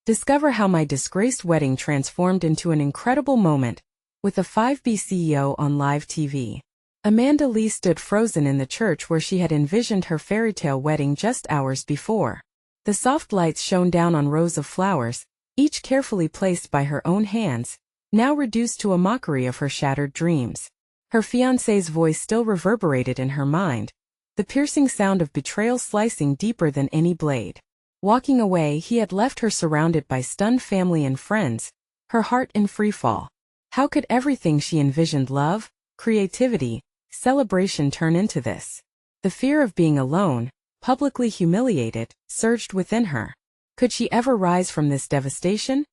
Discover how my disgraced wedding transformed into an incredible moment with a 5B CEO on live TV. Amanda Lee stood frozen in the church where she had envisioned her fairytale wedding just hours before. The soft lights shone down on rows of flowers, each carefully placed by her own hands, now reduced to a mockery of her shattered dreams. Her fiancé's voice still reverberated in her mind, the piercing sound of betrayal slicing deeper than any blade. Walking away, he had left her surrounded by stunned family and friends, her heart in freefall. How could everything she envisioned, love, creativity, celebration, turn into this? The fear of being alone, publicly humiliated, surged within her. Could she ever rise from this devastation?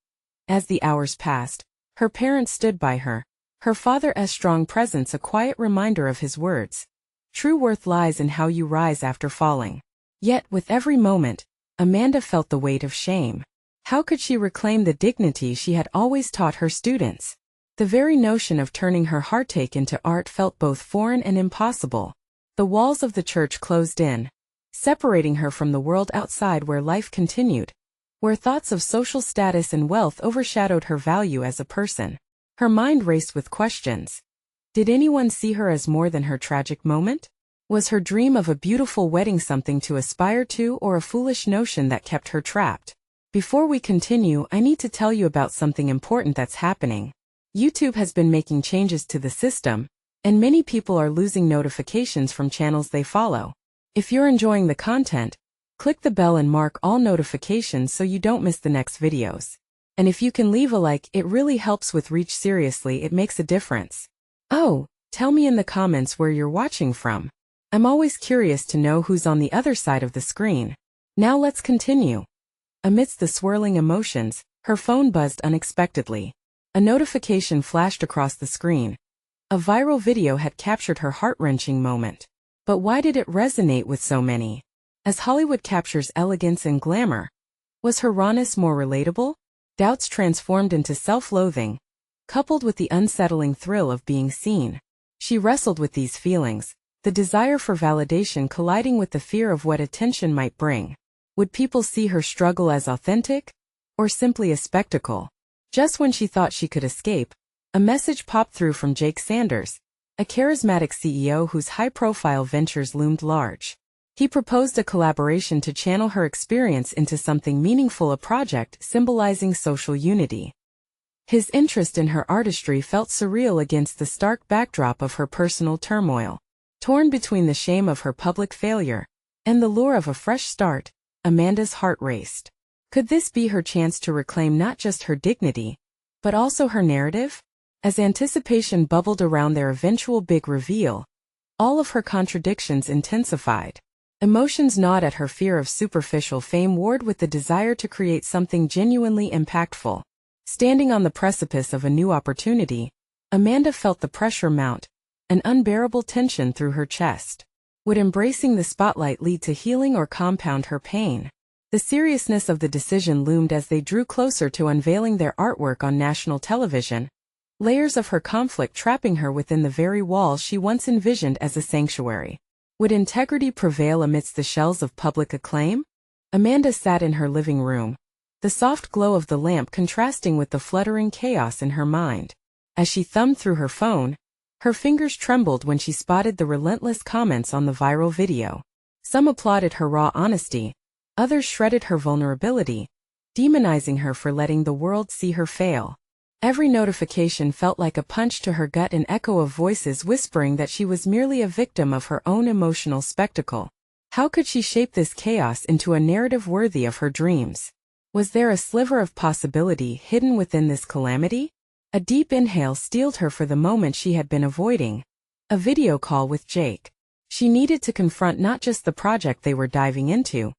As the hours passed, her parents stood by her, her father's strong presence a quiet reminder of his words. True worth lies in how you rise after falling. Yet, with every moment, Amanda felt the weight of shame. How could she reclaim the dignity she had always taught her students? The very notion of turning her heartache into art felt both foreign and impossible. The walls of the church closed in, separating her from the world outside where life continued, where thoughts of social status and wealth overshadowed her value as a person. Her mind raced with questions. Did anyone see her as more than her tragic moment? Was her dream of a beautiful wedding something to aspire to, or a foolish notion that kept her trapped? Before we continue, I need to tell you about something important that's happening. YouTube has been making changes to the system, and many people are losing notifications from channels they follow. If you're enjoying the content, click the bell and mark all notifications so you don't miss the next videos. And if you can leave a like, it really helps with reach. Seriously, it makes a difference. Oh, tell me in the comments where you're watching from. I'm always curious to know who's on the other side of the screen. Now let's continue. Amidst the swirling emotions, her phone buzzed unexpectedly. A notification flashed across the screen. A viral video had captured her heart-wrenching moment. But why did it resonate with so many? As Hollywood captures elegance and glamour, was her rawness more relatable? Doubts transformed into self-loathing, coupled with the unsettling thrill of being seen. She wrestled with these feelings, the desire for validation colliding with the fear of what attention might bring. Would people see her struggle as authentic, or simply a spectacle? Just when she thought she could escape, a message popped through from Jake Sanders, a charismatic CEO whose high-profile ventures loomed large. He proposed a collaboration to channel her experience into something meaningful, a project symbolizing social unity. His interest in her artistry felt surreal against the stark backdrop of her personal turmoil. Torn between the shame of her public failure and the lure of a fresh start, Amanda's heart raced. Could this be her chance to reclaim not just her dignity, but also her narrative? As anticipation bubbled around their eventual big reveal, all of her contradictions intensified. Emotions gnawed at her fear of superficial fame warred with the desire to create something genuinely impactful. Standing on the precipice of a new opportunity, Amanda felt the pressure mount, an unbearable tension through her chest. Would embracing the spotlight lead to healing or compound her pain? The seriousness of the decision loomed as they drew closer to unveiling their artwork on national television, layers of her conflict trapping her within the very walls she once envisioned as a sanctuary. Would integrity prevail amidst the shells of public acclaim? Amanda sat in her living room, the soft glow of the lamp contrasting with the fluttering chaos in her mind. As she thumbed through her phone, her fingers trembled when she spotted the relentless comments on the viral video. Some applauded her raw honesty, others shredded her vulnerability, demonizing her for letting the world see her fail. Every notification felt like a punch to her gut, an echo of voices whispering that she was merely a victim of her own emotional spectacle. How could she shape this chaos into a narrative worthy of her dreams? Was there a sliver of possibility hidden within this calamity? A deep inhale steeled her for the moment she had been avoiding. A video call with Jake. She needed to confront not just the project they were diving into,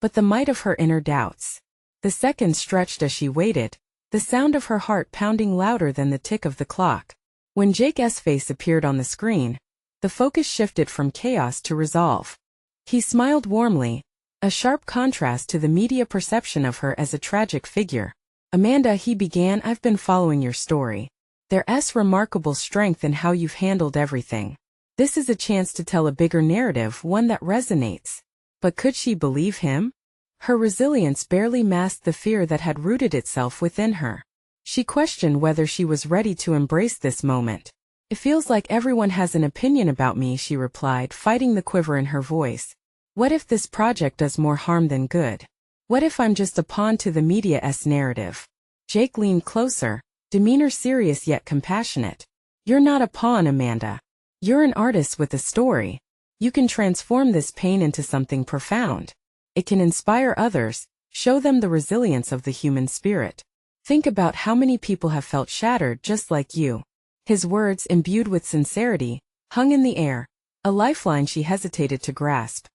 but the might of her inner doubts. The seconds stretched as she waited, the sound of her heart pounding louder than the tick of the clock. When Jake's face appeared on the screen, the focus shifted from chaos to resolve. He smiled warmly, a sharp contrast to the media perception of her as a tragic figure. Amanda, he began, I've been following your story. There's remarkable strength in how you've handled everything. This is a chance to tell a bigger narrative, one that resonates. But could she believe him? Her resilience barely masked the fear that had rooted itself within her. She questioned whether she was ready to embrace this moment. "It feels like everyone has an opinion about me," she replied, fighting the quiver in her voice. "What if this project does more harm than good? What if I'm just a pawn to the media's narrative?" Jake leaned closer, demeanor serious yet compassionate. "You're not a pawn, Amanda. You're an artist with a story. You can transform this pain into something profound. It can inspire others, show them the resilience of the human spirit. Think about how many people have felt shattered just like you." His words, imbued with sincerity, hung in the air, a lifeline she hesitated to grasp.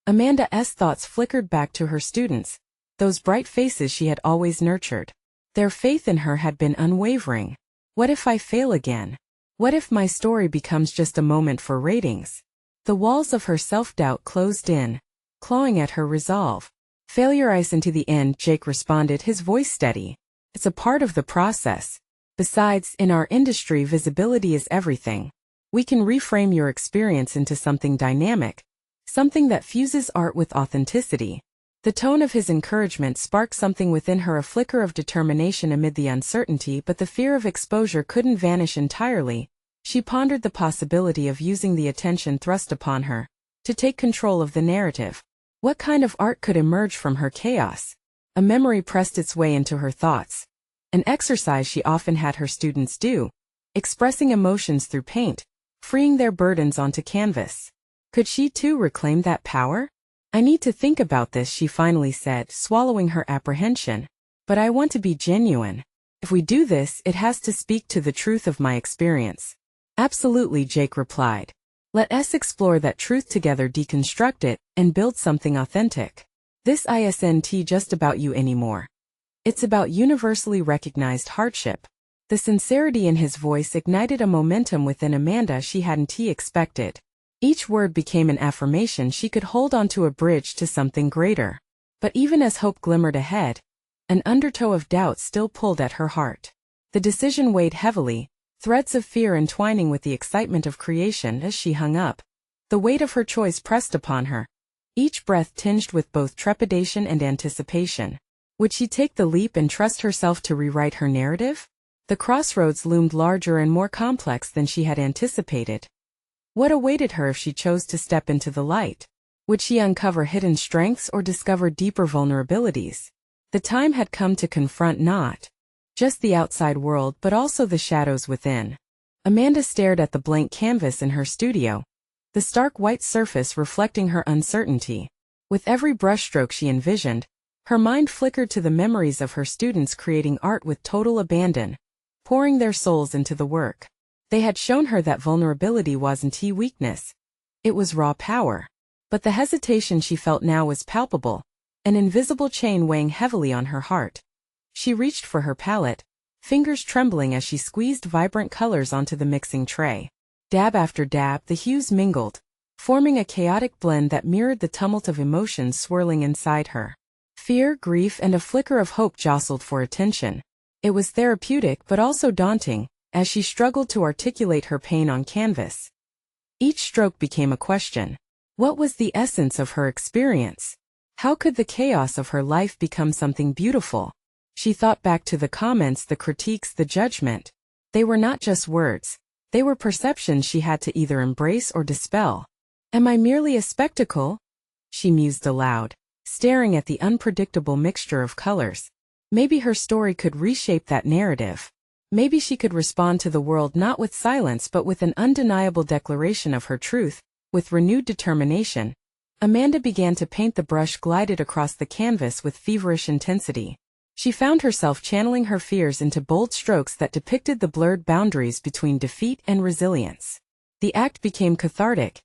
Amanda's thoughts flickered back to her students, those bright faces she had always nurtured. Their faith in her had been unwavering. What if I fail again? What if my story becomes just a moment for ratings? The walls of her self-doubt closed in, clawing at her resolve. "Failure ice into the end," Jake responded, his voice steady. "It's a part of the process. Besides, in our industry, visibility is everything. We can reframe your experience into something dynamic, something that fuses art with authenticity." The tone of his encouragement sparked something within her, a flicker of determination amid the uncertainty, but the fear of exposure couldn't vanish entirely. She pondered the possibility of using the attention thrust upon her to take control of the narrative. What kind of art could emerge from her chaos? A memory pressed its way into her thoughts. An exercise she often had her students do, expressing emotions through paint, freeing their burdens onto canvas. Could she too reclaim that power? "I need to think about this," she finally said, swallowing her apprehension. "But I want to be genuine. If we do this, it has to speak to the truth of my experience." "Absolutely," Jake replied. "Let us explore that truth together, deconstruct it, and build something authentic. This isn't just about you anymore. It's about universally recognized hardship." The sincerity in his voice ignited a momentum within Amanda she hadn't expected. Each word became an affirmation she could hold onto, a bridge to something greater. But even as hope glimmered ahead, an undertow of doubt still pulled at her heart. The decision weighed heavily, threads of fear entwining with the excitement of creation. As she hung up, the weight of her choice pressed upon her, each breath tinged with both trepidation and anticipation. Would she take the leap and trust herself to rewrite her narrative? The crossroads loomed larger and more complex than she had anticipated. What awaited her if she chose to step into the light? Would she uncover hidden strengths or discover deeper vulnerabilities? The time had come to confront not just the outside world but also the shadows within. Amanda stared at the blank canvas in her studio, the stark white surface reflecting her uncertainty. With every brushstroke she envisioned, her mind flickered to the memories of her students creating art with total abandon, pouring their souls into the work. They had shown her that vulnerability wasn't weakness. It was raw power. But the hesitation she felt now was palpable, an invisible chain weighing heavily on her heart. She reached for her palette, fingers trembling as she squeezed vibrant colors onto the mixing tray. Dab after dab, the hues mingled, forming a chaotic blend that mirrored the tumult of emotions swirling inside her. Fear, grief, and a flicker of hope jostled for attention. It was therapeutic but also daunting, as she struggled to articulate her pain on canvas. Each stroke became a question. What was the essence of her experience? How could the chaos of her life become something beautiful? She thought back to the comments, the critiques, the judgment. They were not just words. They were perceptions she had to either embrace or dispel. "Am I merely a spectacle?" she mused aloud, staring at the unpredictable mixture of colors. Maybe her story could reshape that narrative. Maybe she could respond to the world not with silence but with an undeniable declaration of her truth. With renewed determination, Amanda began to paint. The brush glided across the canvas with feverish intensity. She found herself channeling her fears into bold strokes that depicted the blurred boundaries between defeat and resilience. The act became cathartic.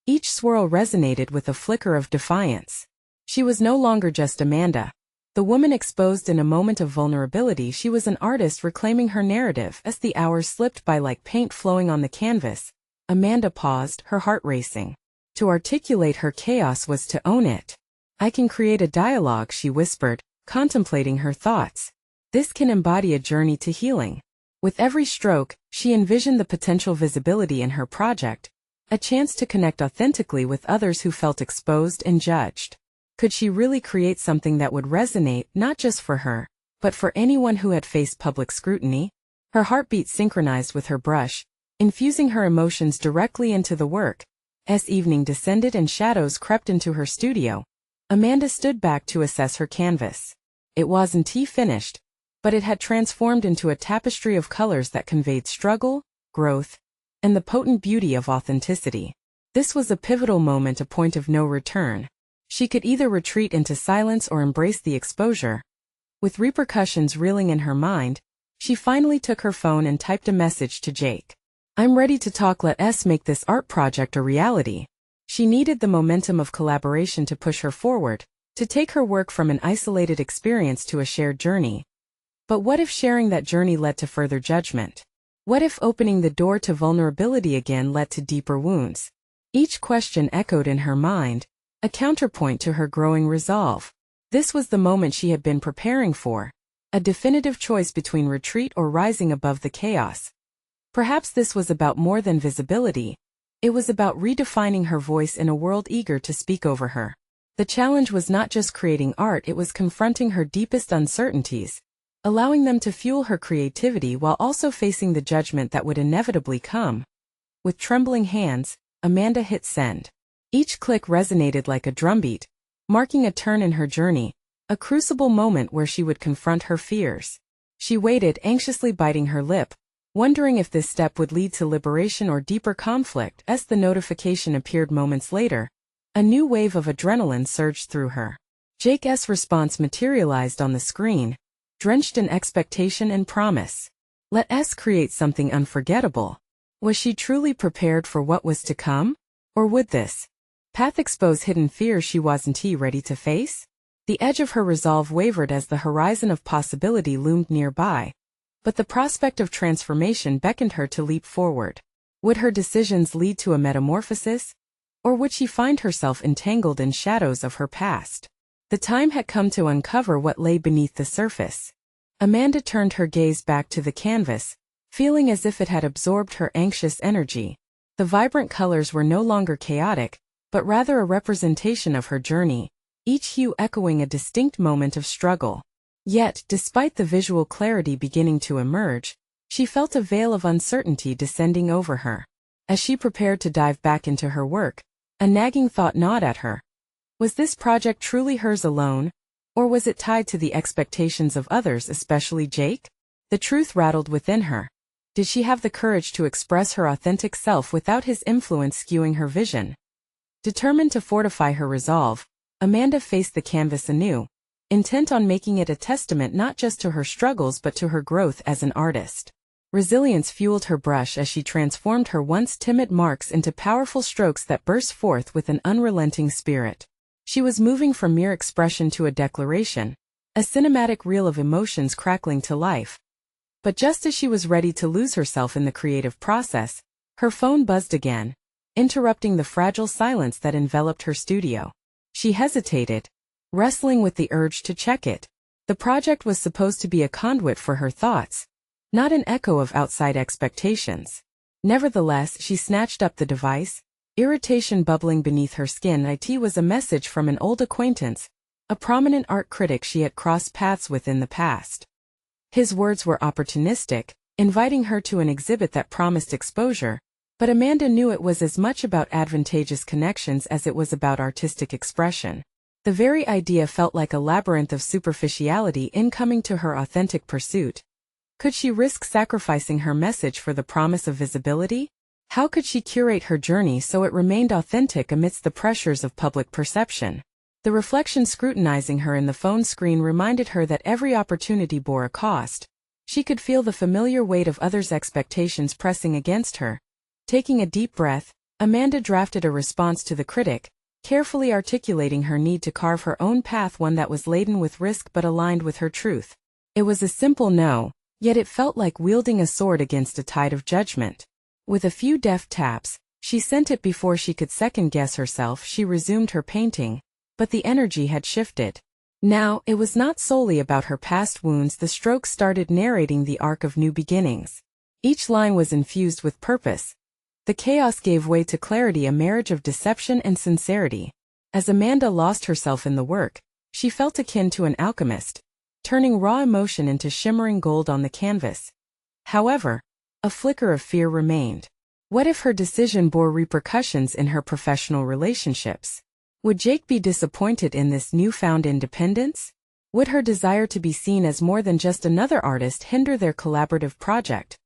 Each swirl resonated with a flicker of defiance. She was no longer just Amanda, the woman exposed in a moment of vulnerability. She was an artist reclaiming her narrative. As the hours slipped by like paint flowing on the canvas, Amanda paused, her heart racing. To articulate her chaos was to own it. "I can create a dialogue," she whispered, contemplating her thoughts. "This can embody a journey to healing." With every stroke, she envisioned the potential visibility in her project, a chance to connect authentically with others who felt exposed and judged. Could she really create something that would resonate not just for her, but for anyone who had faced public scrutiny? Her heartbeat synchronized with her brush, infusing her emotions directly into the work. As evening descended and shadows crept into her studio, Amanda stood back to assess her canvas. It wasn't finished, but it had transformed into a tapestry of colors that conveyed struggle, growth, and the potent beauty of authenticity. This was a pivotal moment, a point of no return. She could either retreat into silence or embrace the exposure. With repercussions reeling in her mind, she finally took her phone and typed a message to Jake. "I'm ready to talk, let's make this art project a reality." She needed the momentum of collaboration to push her forward, to take her work from an isolated experience to a shared journey. But what if sharing that journey led to further judgment? What if opening the door to vulnerability again led to deeper wounds? Each question echoed in her mind, a counterpoint to her growing resolve. This was the moment she had been preparing for, a definitive choice between retreat or rising above the chaos. Perhaps this was about more than visibility. It was about redefining her voice in a world eager to speak over her. The challenge was not just creating art, it was confronting her deepest uncertainties, allowing them to fuel her creativity while also facing the judgment that would inevitably come. With trembling hands, Amanda hit send. Each click resonated like a drumbeat, marking a turn in her journey, a crucible moment where she would confront her fears. She waited, anxiously biting her lip, wondering if this step would lead to liberation or deeper conflict. As the notification appeared moments later, a new wave of adrenaline surged through her. Jake's response materialized on the screen, drenched in expectation and promise. Let us create something unforgettable. Was she truly prepared for what was to come? Or would this path expose hidden fears she wasn't ready to face? The edge of her resolve wavered as the horizon of possibility loomed nearby, but the prospect of transformation beckoned her to leap forward. Would her decisions lead to a metamorphosis? Or would she find herself entangled in shadows of her past? The time had come to uncover what lay beneath the surface. Amanda turned her gaze back to the canvas, feeling as if it had absorbed her anxious energy. The vibrant colors were no longer chaotic, but rather a representation of her journey, each hue echoing a distinct moment of struggle. Yet, despite the visual clarity beginning to emerge, she felt a veil of uncertainty descending over her. As she prepared to dive back into her work, a nagging thought gnawed at her. Was this project truly hers alone, or was it tied to the expectations of others, especially Jake? The truth rattled within her. Did she have the courage to express her authentic self without his influence skewing her vision? Determined to fortify her resolve, Amanda faced the canvas anew, intent on making it a testament not just to her struggles but to her growth as an artist. Resilience fueled her brush as she transformed her once timid marks into powerful strokes that burst forth with an unrelenting spirit. She was moving from mere expression to a declaration, a cinematic reel of emotions crackling to life. But just as she was ready to lose herself in the creative process, her phone buzzed again, interrupting the fragile silence that enveloped her studio. She hesitated, wrestling with the urge to check it. The project was supposed to be a conduit for her thoughts, not an echo of outside expectations. Nevertheless, she snatched up the device, irritation bubbling beneath her skin. It was a message from an old acquaintance, a prominent art critic she had crossed paths with in the past. His words were opportunistic, inviting her to an exhibit that promised exposure, but Amanda knew it was as much about advantageous connections as it was about artistic expression. The very idea felt like a labyrinth of superficiality incoming to her authentic pursuit. Could she risk sacrificing her message for the promise of visibility? How could she curate her journey so it remained authentic amidst the pressures of public perception? The reflection scrutinizing her in the phone screen reminded her that every opportunity bore a cost. She could feel the familiar weight of others' expectations pressing against her. Taking a deep breath, Amanda drafted a response to the critic, carefully articulating her need to carve her own path, one that was laden with risk but aligned with her truth. It was a simple no, yet it felt like wielding a sword against a tide of judgment. With a few deft taps, she sent it. Before she could second-guess herself, she resumed her painting, but the energy had shifted. Now, it was not solely about her past wounds. The strokes started narrating the arc of new beginnings. Each line was infused with purpose. The chaos gave way to clarity, a marriage of deception and sincerity. As Amanda lost herself in the work, she felt akin to an alchemist, turning raw emotion into shimmering gold on the canvas. However, a flicker of fear remained. What if her decision bore repercussions in her professional relationships? Would Jake be disappointed in this newfound independence? Would her desire to be seen as more than just another artist hinder their collaborative project?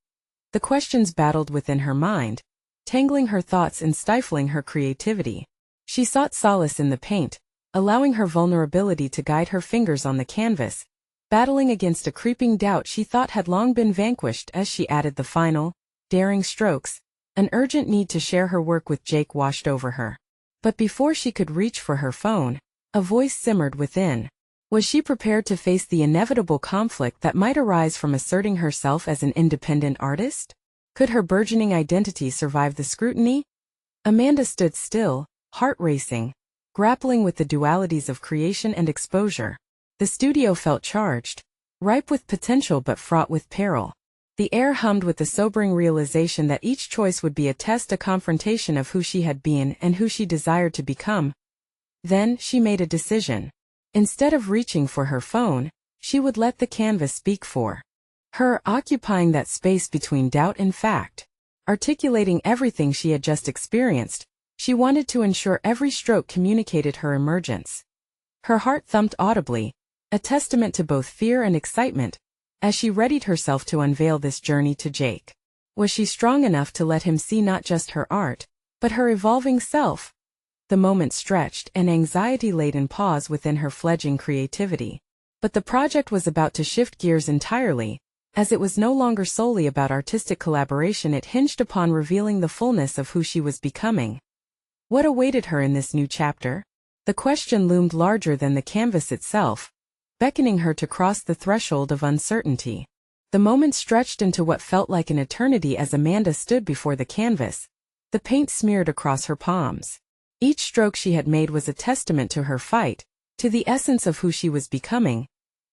The questions battled within her mind, tangling her thoughts and stifling her creativity. She sought solace in the paint, allowing her vulnerability to guide her fingers on the canvas, battling against a creeping doubt she thought had long been vanquished as she added the final, daring strokes. An urgent need to share her work with Jake washed over her. But before she could reach for her phone, a voice simmered within. Was she prepared to face the inevitable conflict that might arise from asserting herself as an independent artist? Could her burgeoning identity survive the scrutiny? Amanda stood still, heart racing, grappling with the dualities of creation and exposure. The studio felt charged, ripe with potential but fraught with peril. The air hummed with the sobering realization that each choice would be a confrontation of who she had been and who she desired to become. Then, she made a decision. Instead of reaching for her phone, she would let the canvas speak for her, occupying that space between doubt and fact. Articulating everything she had just experienced, she wanted to ensure every stroke communicated her emergence. Her heart thumped audibly, a testament to both fear and excitement, as she readied herself to unveil this journey to Jake. Was she strong enough to let him see not just her art, but her evolving self? The moment stretched, an anxiety-laden pause within her fledgling creativity. But the project was about to shift gears entirely, as it was no longer solely about artistic collaboration. It hinged upon revealing the fullness of who she was becoming. What awaited her in this new chapter? The question loomed larger than the canvas itself, beckoning her to cross the threshold of uncertainty. The moment stretched into what felt like an eternity as Amanda stood before the canvas, the paint smeared across her palms. Each stroke she had made was a testament to her fight, to the essence of who she was becoming.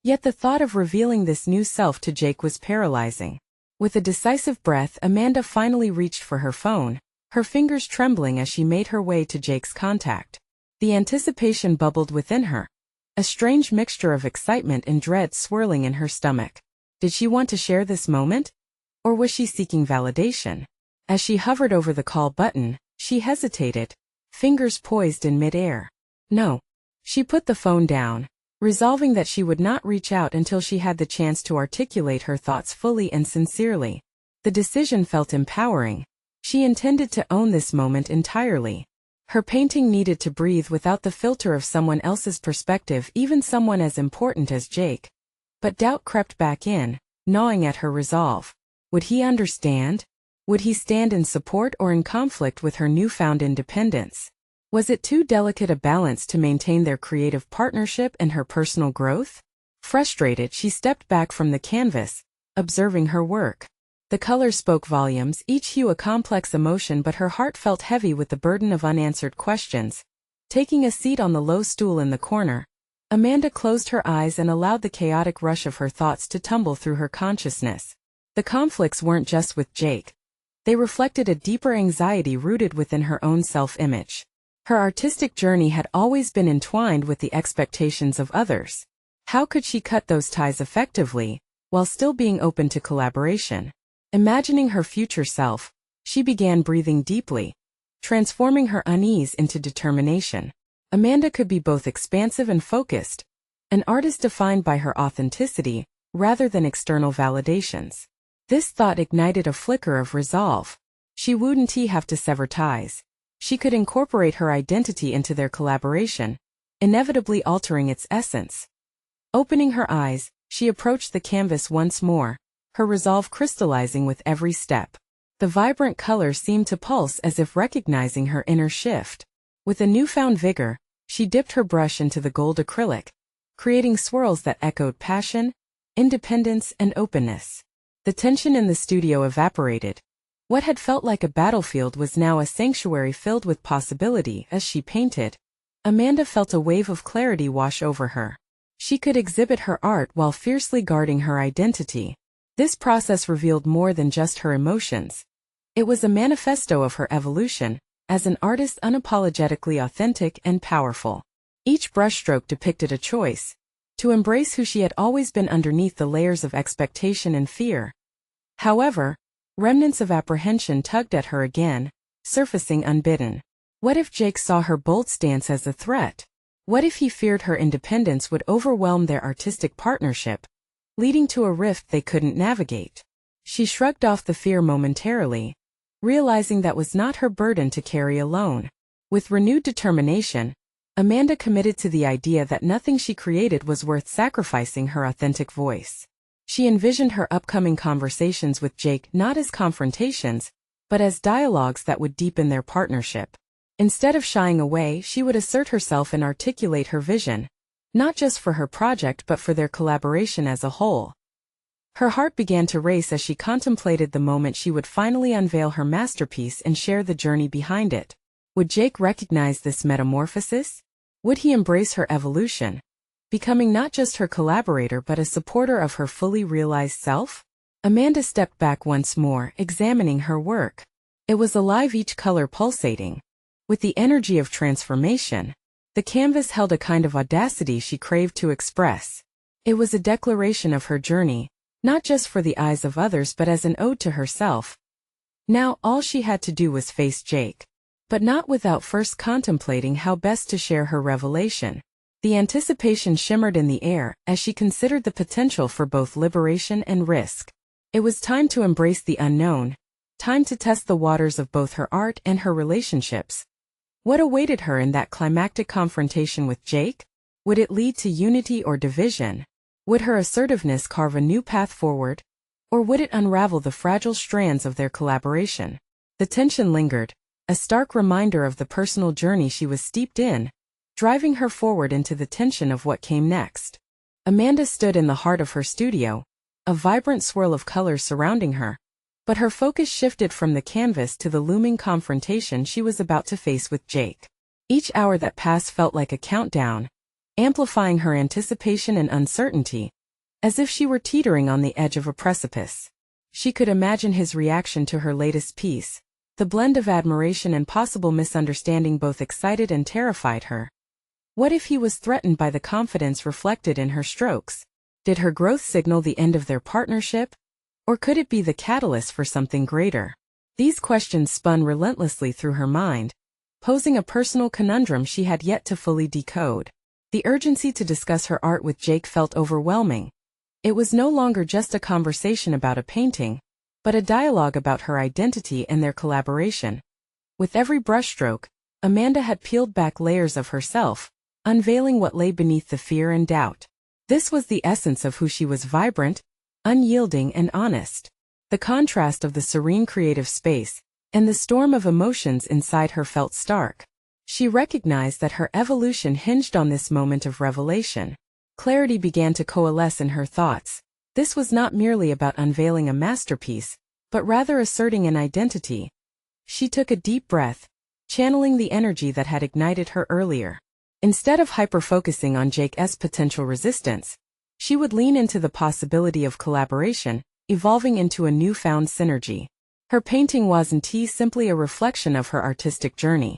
Yet the thought of revealing this new self to Jake was paralyzing. With a decisive breath, Amanda finally reached for her phone, her fingers trembling as she made her way to Jake's contact. The anticipation bubbled within her, a strange mixture of excitement and dread swirling in her stomach. Did she want to share this moment? Or was she seeking validation? As she hovered over the call button, she hesitated, fingers poised in midair. No. She put the phone down, resolving that she would not reach out until she had the chance to articulate her thoughts fully and sincerely. The decision felt empowering. She intended to own this moment entirely. Her painting needed to breathe without the filter of someone else's perspective, even someone as important as Jake. But doubt crept back in, gnawing at her resolve. Would he understand? Would he stand in support or in conflict with her newfound independence? Was it too delicate a balance to maintain their creative partnership and her personal growth? Frustrated, she stepped back from the canvas, observing her work. The colors spoke volumes, each hue a complex emotion, but her heart felt heavy with the burden of unanswered questions. Taking a seat on the low stool in the corner, Amanda closed her eyes and allowed the chaotic rush of her thoughts to tumble through her consciousness. The conflicts weren't just with Jake. They reflected a deeper anxiety rooted within her own self-image. Her artistic journey had always been entwined with the expectations of others. How could she cut those ties effectively, while still being open to collaboration? Imagining her future self, she began breathing deeply, transforming her unease into determination. Amanda could be both expansive and focused, an artist defined by her authenticity, rather than external validations. This thought ignited a flicker of resolve. She wouldn't have to sever ties. She could incorporate her identity into their collaboration, inevitably altering its essence. Opening her eyes, she approached the canvas once more, her resolve crystallizing with every step. The vibrant color seemed to pulse as if recognizing her inner shift. With a newfound vigor, she dipped her brush into the gold acrylic, creating swirls that echoed passion, independence, and openness. The tension in the studio evaporated. What had felt like a battlefield was now a sanctuary filled with possibility. As she painted, Amanda felt a wave of clarity wash over her. She could exhibit her art while fiercely guarding her identity. This process revealed more than just her emotions. It was a manifesto of her evolution, as an artist unapologetically authentic and powerful. Each brushstroke depicted a choice, to embrace who she had always been underneath the layers of expectation and fear. However, remnants of apprehension tugged at her again, surfacing unbidden. What if Jake saw her bold stance as a threat? What if he feared her independence would overwhelm their artistic partnership, leading to a rift they couldn't navigate? She shrugged off the fear momentarily, realizing that was not her burden to carry alone. With renewed determination, Amanda committed to the idea that nothing she created was worth sacrificing her authentic voice. She envisioned her upcoming conversations with Jake not as confrontations, but as dialogues that would deepen their partnership. Instead of shying away, she would assert herself and articulate her vision, not just for her project but for their collaboration as a whole. Her heart began to race as she contemplated the moment she would finally unveil her masterpiece and share the journey behind it. Would Jake recognize this metamorphosis? Would he embrace her evolution, becoming not just her collaborator but a supporter of her fully realized self? Amanda stepped back once more, examining her work. It was alive, each color pulsating with the energy of transformation. The canvas held a kind of audacity she craved to express. It was a declaration of her journey, not just for the eyes of others but as an ode to herself. Now all she had to do was face Jake, but not without first contemplating how best to share her revelation. The anticipation shimmered in the air as she considered the potential for both liberation and risk. It was time to embrace the unknown, time to test the waters of both her art and her relationships. What awaited her in that climactic confrontation with Jake? Would it lead to unity or division? Would her assertiveness carve a new path forward? Or would it unravel the fragile strands of their collaboration? The tension lingered, a stark reminder of the personal journey she was steeped in, driving her forward into the tension of what came next. Amanda stood in the heart of her studio, a vibrant swirl of colors surrounding her. But her focus shifted from the canvas to the looming confrontation she was about to face with Jake. Each hour that passed felt like a countdown, amplifying her anticipation and uncertainty, as if she were teetering on the edge of a precipice. She could imagine his reaction to her latest piece. The blend of admiration and possible misunderstanding both excited and terrified her. What if he was threatened by the confidence reflected in her strokes? Did her growth signal the end of their partnership? Or could it be the catalyst for something greater? These questions spun relentlessly through her mind, posing a personal conundrum she had yet to fully decode. The urgency to discuss her art with Jake felt overwhelming. It was no longer just a conversation about a painting, but a dialogue about her identity and their collaboration. With every brushstroke, Amanda had peeled back layers of herself, unveiling what lay beneath the fear and doubt. This was the essence of who she was: vibrant, unyielding and honest. The contrast of the serene creative space and the storm of emotions inside her felt stark. She recognized that her evolution hinged on this moment of revelation. Clarity began to coalesce in her thoughts. This was not merely about unveiling a masterpiece, but rather asserting an identity. She took a deep breath, channeling the energy that had ignited her earlier. Instead of hyper-focusing on Jake's potential resistance, she would lean into the possibility of collaboration, evolving into a newfound synergy. Her painting wasn't simply a reflection of her artistic journey.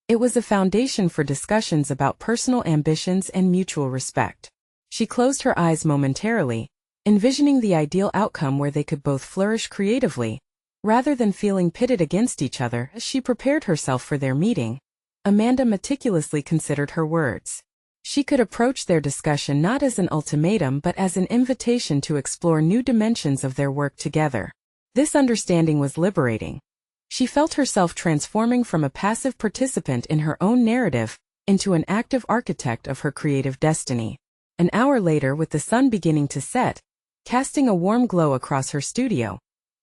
It was a foundation for discussions about personal ambitions and mutual respect. She closed her eyes momentarily, envisioning the ideal outcome where they could both flourish creatively, rather than feeling pitted against each other. As she prepared herself for their meeting, Amanda meticulously considered her words. She could approach their discussion not as an ultimatum but as an invitation to explore new dimensions of their work together. This understanding was liberating. She felt herself transforming from a passive participant in her own narrative into an active architect of her creative destiny. An hour later, with the sun beginning to set, casting a warm glow across her studio,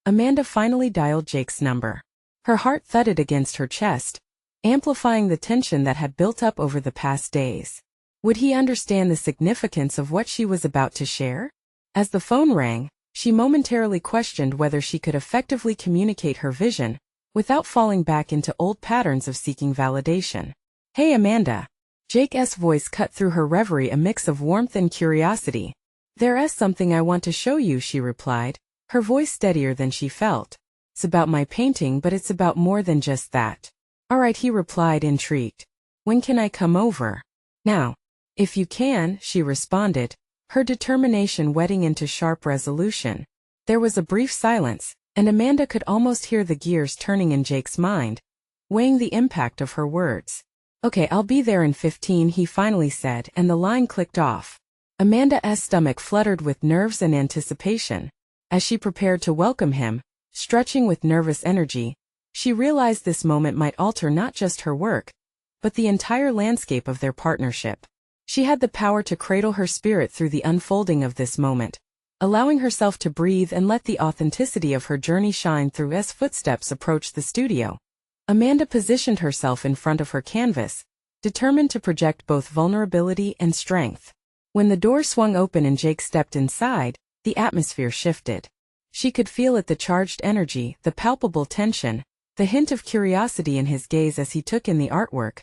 Amanda finally dialed Jake's number. Her heart thudded against her chest, amplifying the tension that had built up over the past days. Would he understand the significance of what she was about to share? As the phone rang, she momentarily questioned whether she could effectively communicate her vision without falling back into old patterns of seeking validation. "Hey Amanda." Jake's voice cut through her reverie, a mix of warmth and curiosity. "There's something I want to show you," she replied, her voice steadier than she felt. "It's about my painting, but it's about more than just that. All right, he replied, intrigued. When can I come over? Now. If you can, she responded, her determination whetting into sharp resolution. There was a brief silence, and Amanda could almost hear the gears turning in Jake's mind, weighing the impact of her words. Okay, I'll be there in 15, he finally said, and the line clicked off. Amanda's stomach fluttered with nerves and anticipation. As she prepared to welcome him, stretching with nervous energy, she realized this moment might alter not just her work, but the entire landscape of their partnership. She had the power to cradle her spirit through the unfolding of this moment, allowing herself to breathe and let the authenticity of her journey shine through as footsteps approached the studio. Amanda positioned herself in front of her canvas, determined to project both vulnerability and strength. When the door swung open and Jake stepped inside, the atmosphere shifted. She could feel it, the charged energy, the palpable tension, the hint of curiosity in his gaze as he took in the artwork.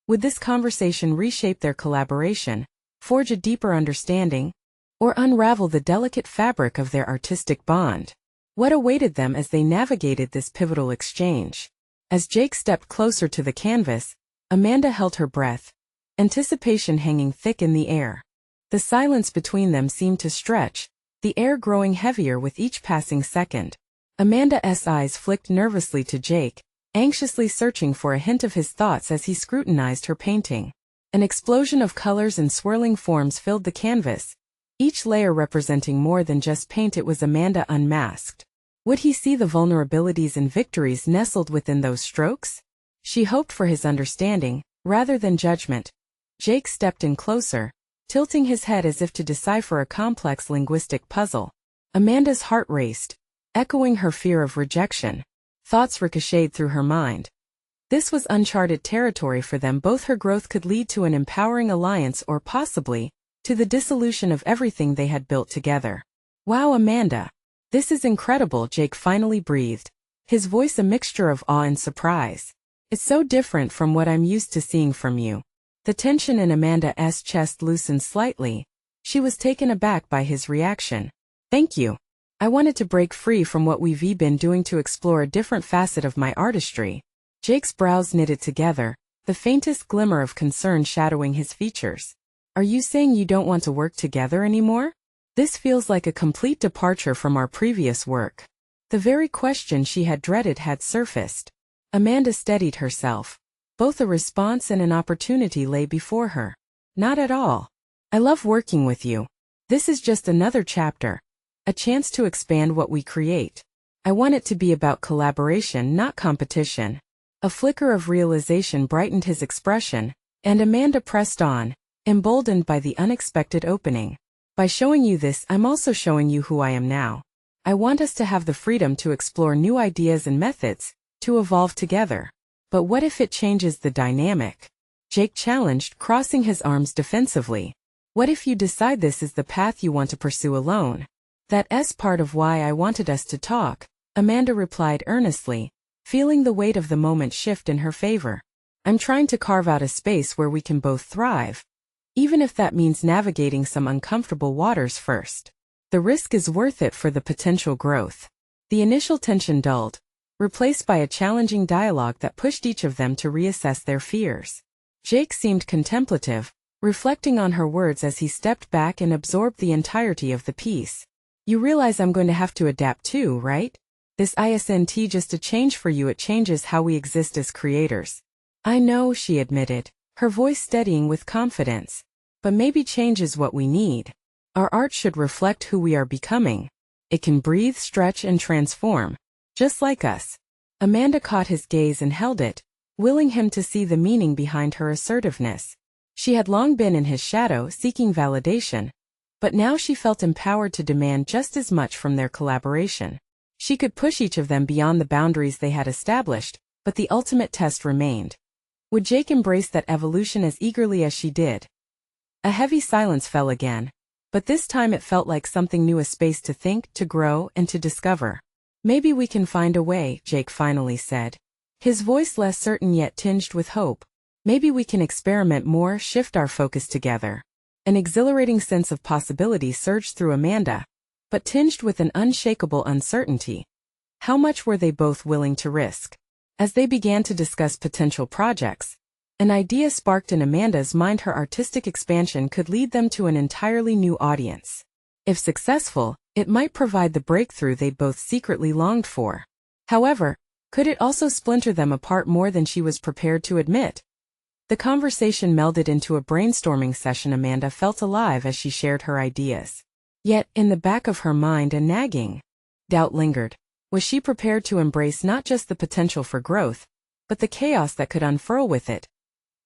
Would this conversation reshape their collaboration, forge a deeper understanding, or unravel the delicate fabric of their artistic bond? What awaited them as they navigated this pivotal exchange? As Jake stepped closer to the canvas, Amanda held her breath, anticipation hanging thick in the air. The silence between them seemed to stretch, the air growing heavier with each passing second. Amanda's eyes flicked nervously to Jake, anxiously searching for a hint of his thoughts as he scrutinized her painting. An explosion of colors and swirling forms filled the canvas, each layer representing more than just paint. It was Amanda unmasked. Would he see the vulnerabilities and victories nestled within those strokes? She hoped for his understanding, rather than judgment. Jake stepped in closer, tilting his head as if to decipher a complex linguistic puzzle. Amanda's heart raced, echoing her fear of rejection. Thoughts ricocheted through her mind. This was uncharted territory for them both. Her growth could lead to an empowering alliance or possibly to the dissolution of everything they had built together. Wow, Amanda. This is incredible, Jake finally breathed, his voice a mixture of awe and surprise. It's so different from what I'm used to seeing from you. The tension in Amanda's chest loosened slightly. She was taken aback by his reaction. Thank you. I wanted to break free from what we've been doing to explore a different facet of my artistry. Jake's brows knitted together, the faintest glimmer of concern shadowing his features. Are you saying you don't want to work together anymore? This feels like a complete departure from our previous work. The very question she had dreaded had surfaced. Amanda steadied herself. Both a response and an opportunity lay before her. Not at all. I love working with you. This is just another chapter. A chance to expand what we create. I want it to be about collaboration, not competition. A flicker of realization brightened his expression, and Amanda pressed on, emboldened by the unexpected opening. By showing you this, I'm also showing you who I am now. I want us to have the freedom to explore new ideas and methods, to evolve together. But what if it changes the dynamic? Jake challenged, crossing his arms defensively. What if you decide this is the path you want to pursue alone? That's part of why I wanted us to talk, Amanda replied earnestly, feeling the weight of the moment shift in her favor. I'm trying to carve out a space where we can both thrive, even if that means navigating some uncomfortable waters first. The risk is worth it for the potential growth. The initial tension dulled, replaced by a challenging dialogue that pushed each of them to reassess their fears. Jake seemed contemplative, reflecting on her words as he stepped back and absorbed the entirety of the piece. You realize I'm going to have to adapt too, right? This isn't just a change for you, it changes how we exist as creators. I know, she admitted, her voice steadying with confidence. But maybe change is what we need. Our art should reflect who we are becoming. It can breathe, stretch, and transform, just like us. Amanda caught his gaze and held it, willing him to see the meaning behind her assertiveness. She had long been in his shadow, seeking validation, but now she felt empowered to demand just as much from their collaboration. She could push each of them beyond the boundaries they had established, but the ultimate test remained. Would Jake embrace that evolution as eagerly as she did? A heavy silence fell again, but this time it felt like something new, a space to think, to grow, and to discover. Maybe we can find a way, Jake finally said, his voice less certain yet tinged with hope. Maybe we can experiment more, shift our focus together. An exhilarating sense of possibility surged through Amanda, but tinged with an unshakable uncertainty. How much were they both willing to risk? As they began to discuss potential projects, an idea sparked in Amanda's mind: her artistic expansion could lead them to an entirely new audience. If successful, it might provide the breakthrough they both secretly longed for. However, could it also splinter them apart more than she was prepared to admit? The conversation melded into a brainstorming session. Amanda felt alive as she shared her ideas. Yet, in the back of her mind, a nagging doubt lingered. Was she prepared to embrace not just the potential for growth, but the chaos that could unfurl with it?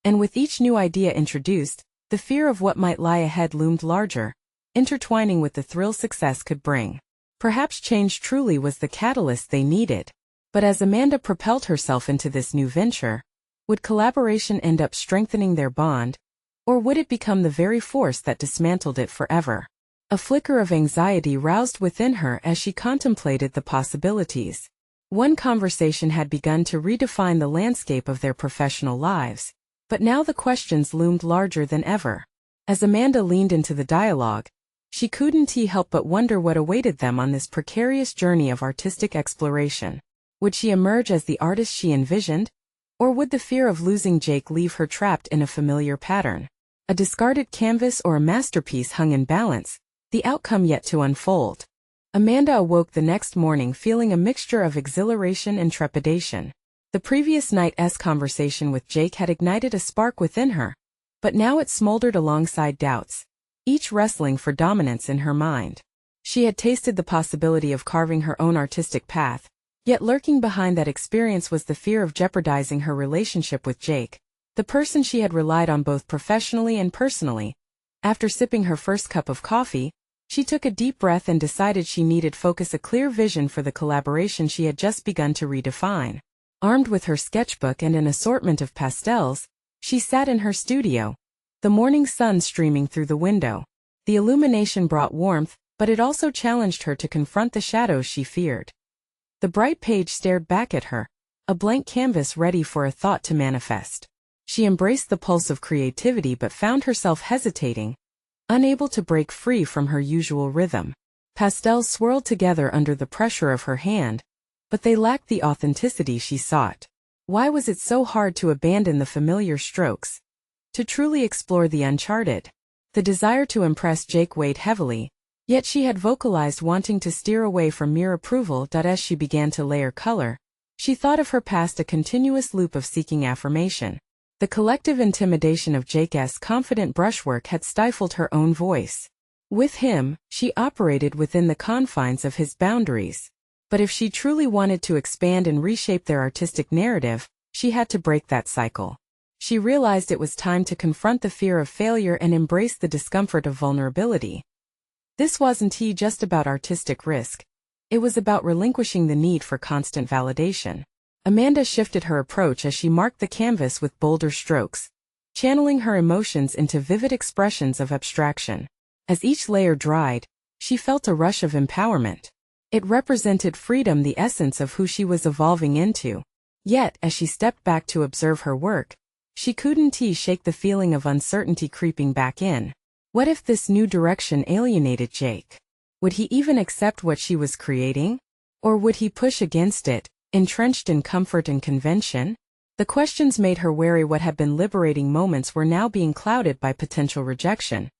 And with each new idea introduced, the fear of what might lie ahead loomed larger, intertwining with the thrill success could bring. Perhaps change truly was the catalyst they needed. But as Amanda propelled herself into this new venture, would collaboration end up strengthening their bond, or would it become the very force that dismantled it forever? A flicker of anxiety roused within her as she contemplated the possibilities. One conversation had begun to redefine the landscape of their professional lives, but now the questions loomed larger than ever. As Amanda leaned into the dialogue, she couldn't help but wonder what awaited them on this precarious journey of artistic exploration. Would she emerge as the artist she envisioned? Or would the fear of losing Jake leave her trapped in a familiar pattern? A discarded canvas or a masterpiece hung in balance, the outcome yet to unfold. Amanda awoke the next morning feeling a mixture of exhilaration and trepidation. The previous night's conversation with Jake had ignited a spark within her, but now it smoldered alongside doubts, each wrestling for dominance in her mind. She had tasted the possibility of carving her own artistic path, yet lurking behind that experience was the fear of jeopardizing her relationship with Jake, the person she had relied on both professionally and personally. After sipping her first cup of coffee, she took a deep breath and decided she needed focus, a clear vision for the collaboration she had just begun to redefine. Armed with her sketchbook and an assortment of pastels, she sat in her studio, the morning sun streaming through the window. The illumination brought warmth, but it also challenged her to confront the shadows she feared. The bright page stared back at her, a blank canvas ready for a thought to manifest. She embraced the pulse of creativity but found herself hesitating, unable to break free from her usual rhythm. Pastels swirled together under the pressure of her hand, but they lacked the authenticity she sought. Why was it so hard to abandon the familiar strokes, to truly explore the uncharted? The desire to impress Jake weighed heavily, yet she had vocalized wanting to steer away from mere approval. As she began to layer color, she thought of her past, a continuous loop of seeking affirmation. The collective intimidation of Jake's confident brushwork had stifled her own voice. With him, she operated within the confines of his boundaries. But if she truly wanted to expand and reshape their artistic narrative, she had to break that cycle. She realized it was time to confront the fear of failure and embrace the discomfort of vulnerability. This wasn't just about artistic risk. It was about relinquishing the need for constant validation. Amanda shifted her approach as she marked the canvas with bolder strokes, channeling her emotions into vivid expressions of abstraction. As each layer dried, she felt a rush of empowerment. It represented freedom, the essence of who she was evolving into. Yet, as she stepped back to observe her work, she couldn't shake the feeling of uncertainty creeping back in. What if this new direction alienated Jake? Would he even accept what she was creating? Or would he push against it, entrenched in comfort and convention? The questions made her wary. What had been liberating moments were now being clouded by potential rejection.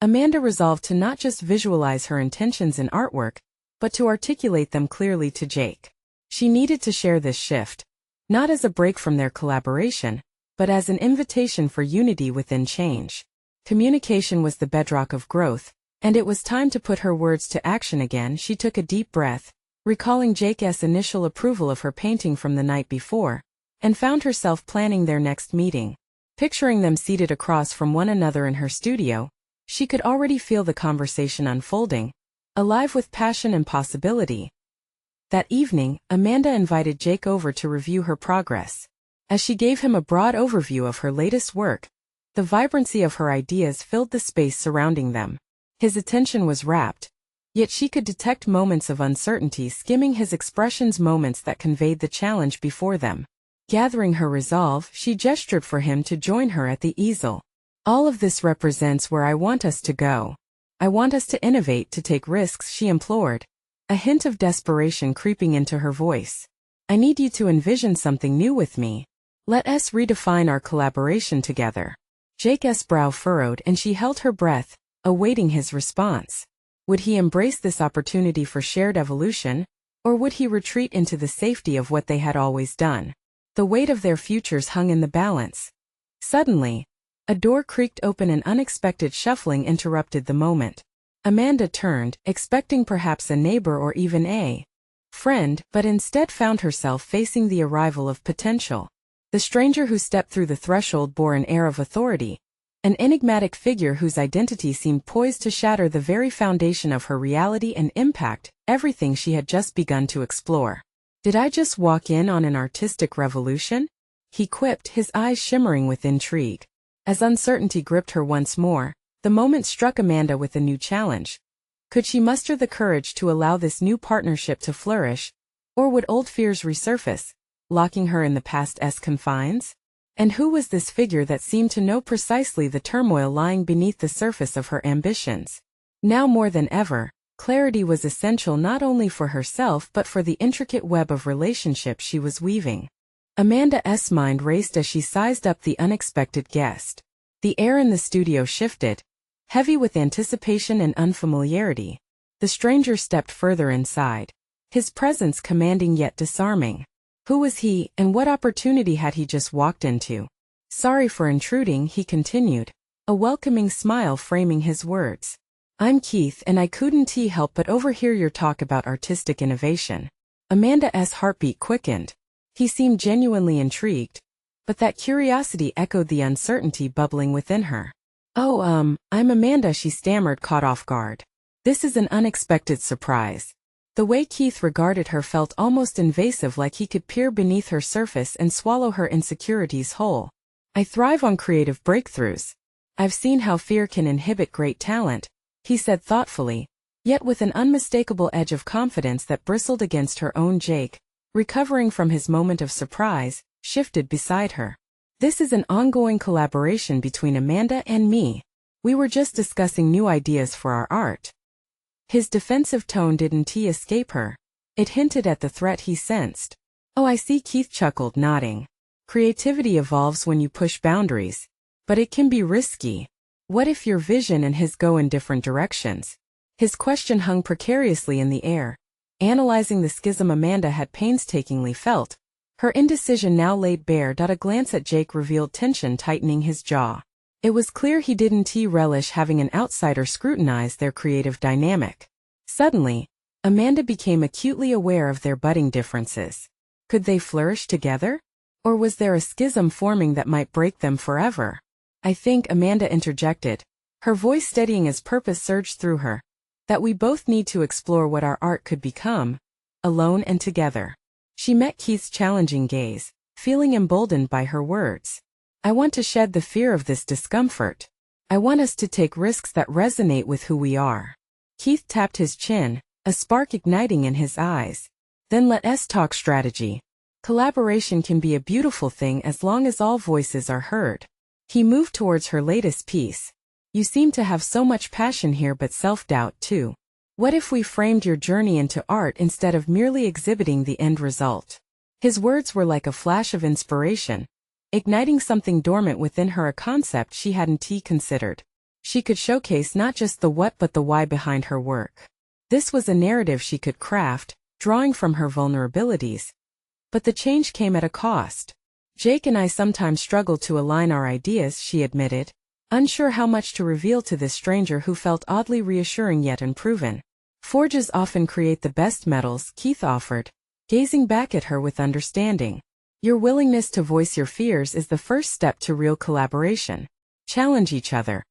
Amanda resolved to not just visualize her intentions in artwork, but to articulate them clearly to Jake. She needed to share this shift, not as a break from their collaboration, but as an invitation for unity within change. Communication was the bedrock of growth, and it was time to put her words to action again. She took a deep breath, recalling Jake's initial approval of her painting from the night before, and found herself planning their next meeting. Picturing them seated across from one another in her studio, she could already feel the conversation unfolding, alive with passion and possibility. That evening, Amanda invited Jake over to review her progress. As she gave him a broad overview of her latest work, the vibrancy of her ideas filled the space surrounding them. His attention was rapt, yet she could detect moments of uncertainty skimming his expressions, moments that conveyed the challenge before them. Gathering her resolve, she gestured for him to join her at the easel. "All of this represents where I want us to go. I want us to innovate, to take risks," she implored, a hint of desperation creeping into her voice. I need you to envision something new with me. Let us redefine our collaboration together. Jake's brow furrowed and she held her breath, awaiting his response. Would he embrace this opportunity for shared evolution, or would he retreat into the safety of what they had always done? The weight of their futures hung in the balance. Suddenly, a door creaked open and unexpected shuffling interrupted the moment. Amanda turned, expecting perhaps a neighbor or even a friend, but instead found herself facing the arrival of potential. The stranger who stepped through the threshold bore an air of authority, an enigmatic figure whose identity seemed poised to shatter the very foundation of her reality and impact everything she had just begun to explore. Did I just walk in on an artistic revolution? He quipped, his eyes shimmering with intrigue. As uncertainty gripped her once more, the moment struck Amanda with a new challenge. Could she muster the courage to allow this new partnership to flourish, or would old fears resurface, locking her in the past's confines? And who was this figure that seemed to know precisely the turmoil lying beneath the surface of her ambitions? Now more than ever, clarity was essential not only for herself but for the intricate web of relationships she was weaving. Amanda's mind raced as she sized up the unexpected guest. The air in the studio shifted, heavy with anticipation and unfamiliarity. The stranger stepped further inside, his presence commanding yet disarming. Who was he, and what opportunity had he just walked into? Sorry for intruding, he continued, a welcoming smile framing his words. I'm Keith, and I couldn't help but overhear your talk about artistic innovation. Amanda's heartbeat quickened. He seemed genuinely intrigued, but that curiosity echoed the uncertainty bubbling within her. Oh, I'm Amanda, she stammered, caught off guard. This is an unexpected surprise. The way Keith regarded her felt almost invasive, like he could peer beneath her surface and swallow her insecurities whole. I thrive on creative breakthroughs. I've seen how fear can inhibit great talent, he said thoughtfully, yet with an unmistakable edge of confidence that bristled against her own. Jake, recovering from his moment of surprise, shifted beside her. This is an ongoing collaboration between Amanda and me. We were just discussing new ideas for our art. His defensive tone didn't escape her. It hinted at the threat he sensed. Oh, I see, Keith chuckled, nodding. Creativity evolves when you push boundaries, but it can be risky. What if your vision and his go in different directions? His question hung precariously in the air, analyzing the schism Amanda had painstakingly felt. Her indecision now laid bare. A glance at Jake revealed tension tightening his jaw. It was clear he didn't relish having an outsider scrutinize their creative dynamic. Suddenly, Amanda became acutely aware of their budding differences. Could they flourish together? Or was there a schism forming that might break them forever? I think, Amanda interjected, her voice steadying as purpose surged through her, that we both need to explore what our art could become, alone and together. She met Keith's challenging gaze, feeling emboldened by her words. I want to shed the fear of this discomfort. I want us to take risks that resonate with who we are. Keith tapped his chin, a spark igniting in his eyes. Then let us talk strategy. Collaboration can be a beautiful thing as long as all voices are heard. He moved towards her latest piece. You seem to have so much passion here, but self-doubt too. What if we framed your journey into art instead of merely exhibiting the end result? His words were like a flash of inspiration, igniting something dormant within her, a concept she hadn't considered. She could showcase not just the what but the why behind her work. This was a narrative she could craft, drawing from her vulnerabilities. But the change came at a cost. Jake and I sometimes struggle to align our ideas, she admitted, unsure how much to reveal to this stranger who felt oddly reassuring yet unproven. Forges often create the best metals, Keith offered, gazing back at her with understanding. Your willingness to voice your fears is the first step to real collaboration. Challenge each other.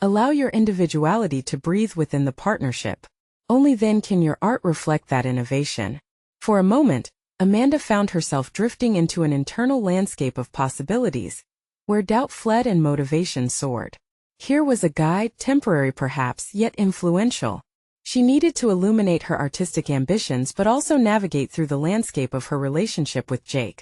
Allow your individuality to breathe within the partnership. Only then can your art reflect that innovation. For a moment, Amanda found herself drifting into an internal landscape of possibilities, where doubt fled and motivation soared. Here was a guide, temporary perhaps, yet influential. She needed to illuminate her artistic ambitions but also navigate through the landscape of her relationship with Jake.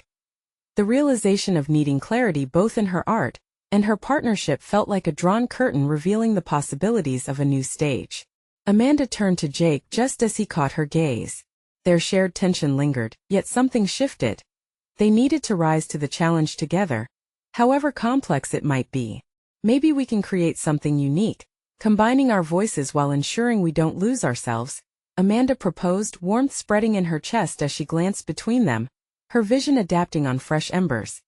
The realization of needing clarity both in her art and her partnership felt like a drawn curtain revealing the possibilities of a new stage. Amanda turned to Jake just as he caught her gaze. Their shared tension lingered, yet something shifted. They needed to rise to the challenge together, however complex it might be. Maybe we can create something unique, combining our voices while ensuring we don't lose ourselves, Amanda proposed, warmth spreading in her chest as she glanced between them, her vision adapting on fresh embers.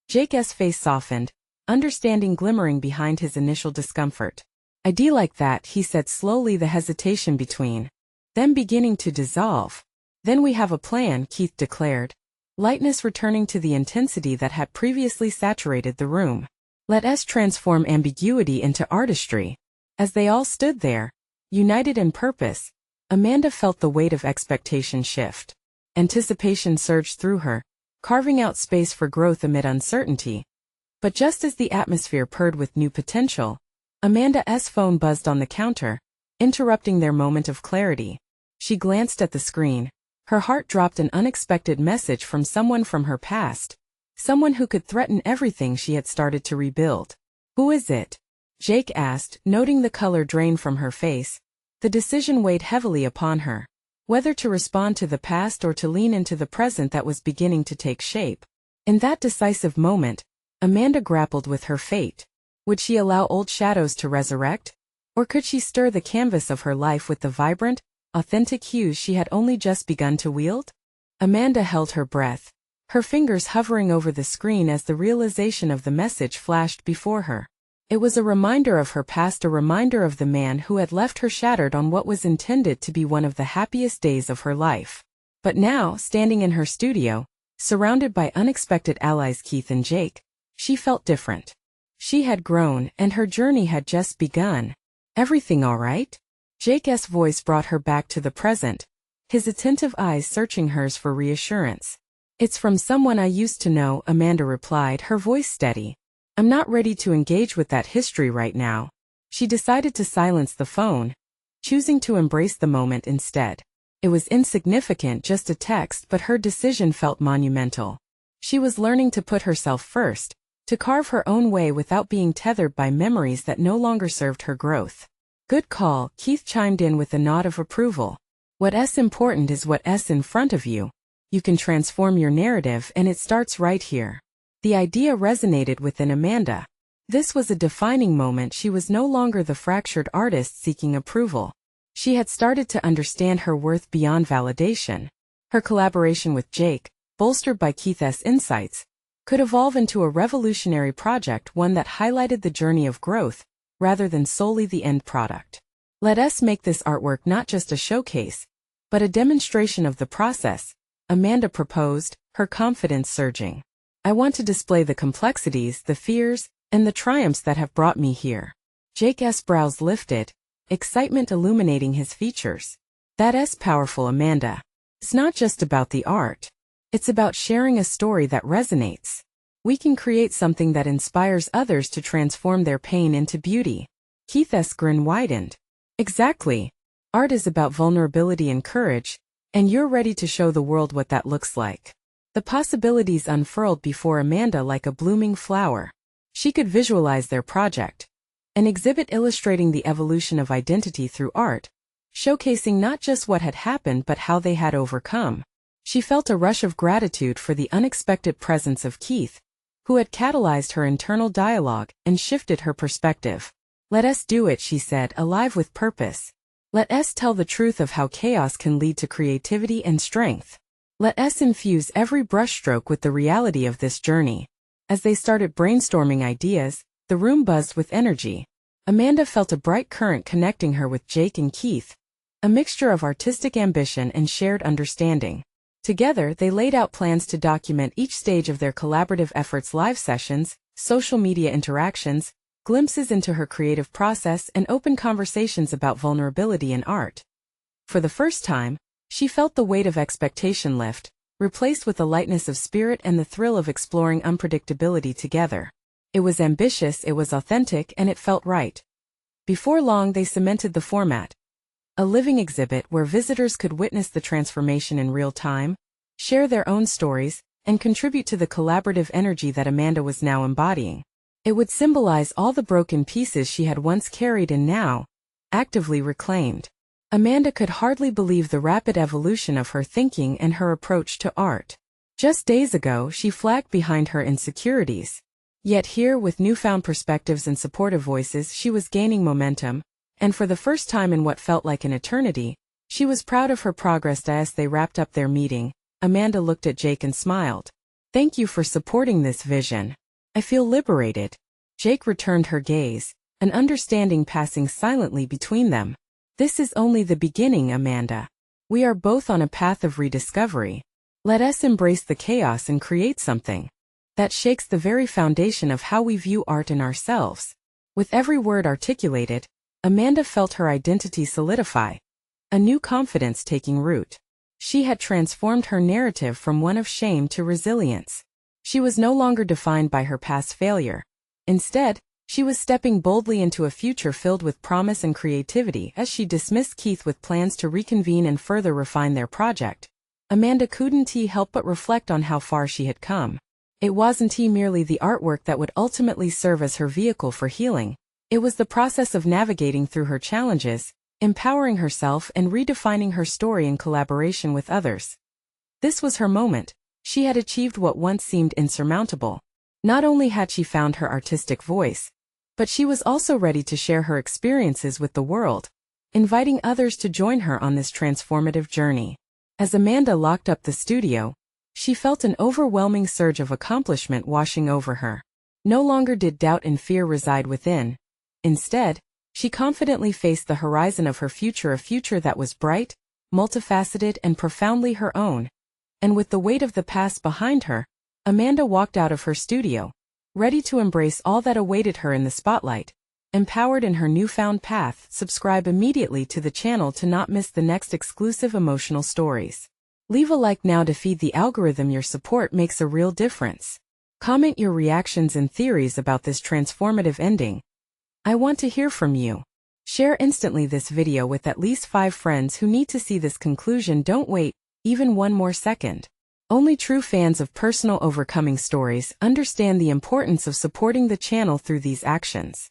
Jake's face softened, understanding glimmering behind his initial discomfort. "Idea like that," he said slowly, the hesitation between them beginning to dissolve. "Then we have a plan," Keith declared, lightness returning to the intensity that had previously saturated the room. "Let us transform ambiguity into artistry." As they all stood there, united in purpose, Amanda felt the weight of expectation shift. Anticipation surged through her, carving out space for growth amid uncertainty. But just as the atmosphere purred with new potential, Amanda's phone buzzed on the counter, interrupting their moment of clarity. She glanced at the screen. Her heart dropped, an unexpected message from someone from her past, someone who could threaten everything she had started to rebuild. "Who is it?" Jake asked, noting the color drain from her face. The decision weighed heavily upon her, whether to respond to the past or to lean into the present that was beginning to take shape. In that decisive moment, Amanda grappled with her fate. Would she allow old shadows to resurrect? Or could she stir the canvas of her life with the vibrant, authentic hues she had only just begun to wield? Amanda held her breath, her fingers hovering over the screen as the realization of the message flashed before her. It was a reminder of her past, a reminder of the man who had left her shattered on what was intended to be one of the happiest days of her life. But now, standing in her studio, surrounded by unexpected allies Keith and Jake, she felt different. She had grown, and her journey had just begun. "Everything all right?" Jake's voice brought her back to the present, his attentive eyes searching hers for reassurance. "It's from someone I used to know," Amanda replied, her voice steady. "I'm not ready to engage with that history right now." She decided to silence the phone, choosing to embrace the moment instead. It was insignificant, just a text, but her decision felt monumental. She was learning to put herself first, to carve her own way without being tethered by memories that no longer served her growth. "Good call," Keith chimed in with a nod of approval. "What's important is what's in front of you. You can transform your narrative, and it starts right here." The idea resonated within Amanda. This was a defining moment. She was no longer the fractured artist seeking approval. She had started to understand her worth beyond validation. Her collaboration with Jake, bolstered by Keith's insights, could evolve into a revolutionary project, one that highlighted the journey of growth, rather than solely the end product. "Let us make this artwork not just a showcase, but a demonstration of the process," Amanda proposed, her confidence surging. "I want to display the complexities, the fears, and the triumphs that have brought me here." Jake's brows lifted, excitement illuminating his features. "That's powerful, Amanda. It's not just about the art. It's about sharing a story that resonates. We can create something that inspires others to transform their pain into beauty." Keith's grin widened. "Exactly. Art is about vulnerability and courage, and you're ready to show the world what that looks like." The possibilities unfurled before Amanda like a blooming flower. She could visualize their project, an exhibit illustrating the evolution of identity through art, showcasing not just what had happened but how they had overcome. She felt a rush of gratitude for the unexpected presence of Keith, who had catalyzed her internal dialogue and shifted her perspective. "Let us do it," she said, alive with purpose. "Let us tell the truth of how chaos can lead to creativity and strength. Let us infuse every brushstroke with the reality of this journey." As they started brainstorming ideas, the room buzzed with energy. Amanda felt a bright current connecting her with Jake and Keith, a mixture of artistic ambition and shared understanding. Together, they laid out plans to document each stage of their collaborative efforts: live sessions, social media interactions, glimpses into her creative process, and open conversations about vulnerability in art. For the first time, she felt the weight of expectation lift, replaced with the lightness of spirit and the thrill of exploring unpredictability together. It was ambitious, it was authentic, and it felt right. Before long, they cemented the format. A living exhibit where visitors could witness the transformation in real time, share their own stories, and contribute to the collaborative energy that Amanda was now embodying. It would symbolize all the broken pieces she had once carried and now actively reclaimed. Amanda could hardly believe the rapid evolution of her thinking and her approach to art. Just days ago, she flagged behind her insecurities. Yet here, with newfound perspectives and supportive voices, she was gaining momentum, and for the first time in what felt like an eternity, she was proud of her progress. As they wrapped up their meeting, Amanda looked at Jake and smiled. "Thank you for supporting this vision. I feel liberated." Jake returned her gaze, an understanding passing silently between them. "This is only the beginning, Amanda. We are both on a path of rediscovery. Let us embrace the chaos and create something that shakes the very foundation of how we view art and ourselves." With every word articulated, Amanda felt her identity solidify, a new confidence taking root. She had transformed her narrative from one of shame to resilience. She was no longer defined by her past failure. Instead, she was stepping boldly into a future filled with promise and creativity. As she dismissed Keith with plans to reconvene and further refine their project, Amanda couldn't help but reflect on how far she had come. It wasn't merely the artwork that would ultimately serve as her vehicle for healing. It was the process of navigating through her challenges, empowering herself and redefining her story in collaboration with others. This was her moment. She had achieved what once seemed insurmountable. Not only had she found her artistic voice, but she was also ready to share her experiences with the world, inviting others to join her on this transformative journey. As Amanda locked up the studio, she felt an overwhelming surge of accomplishment washing over her. No longer did doubt and fear reside within. Instead, she confidently faced the horizon of her future, a future that was bright, multifaceted, and profoundly her own. And with the weight of the past behind her, Amanda walked out of her studio, ready to embrace all that awaited her in the spotlight. Empowered in her newfound path, subscribe immediately to the channel to not miss the next exclusive emotional stories. Leave a like now to feed the algorithm. Your support makes a real difference. Comment your reactions and theories about this transformative ending. I want to hear from you. Share instantly this video with at least 5 friends who need to see this conclusion. Don't wait even one more second. Only true fans of personal overcoming stories understand the importance of supporting the channel through these actions.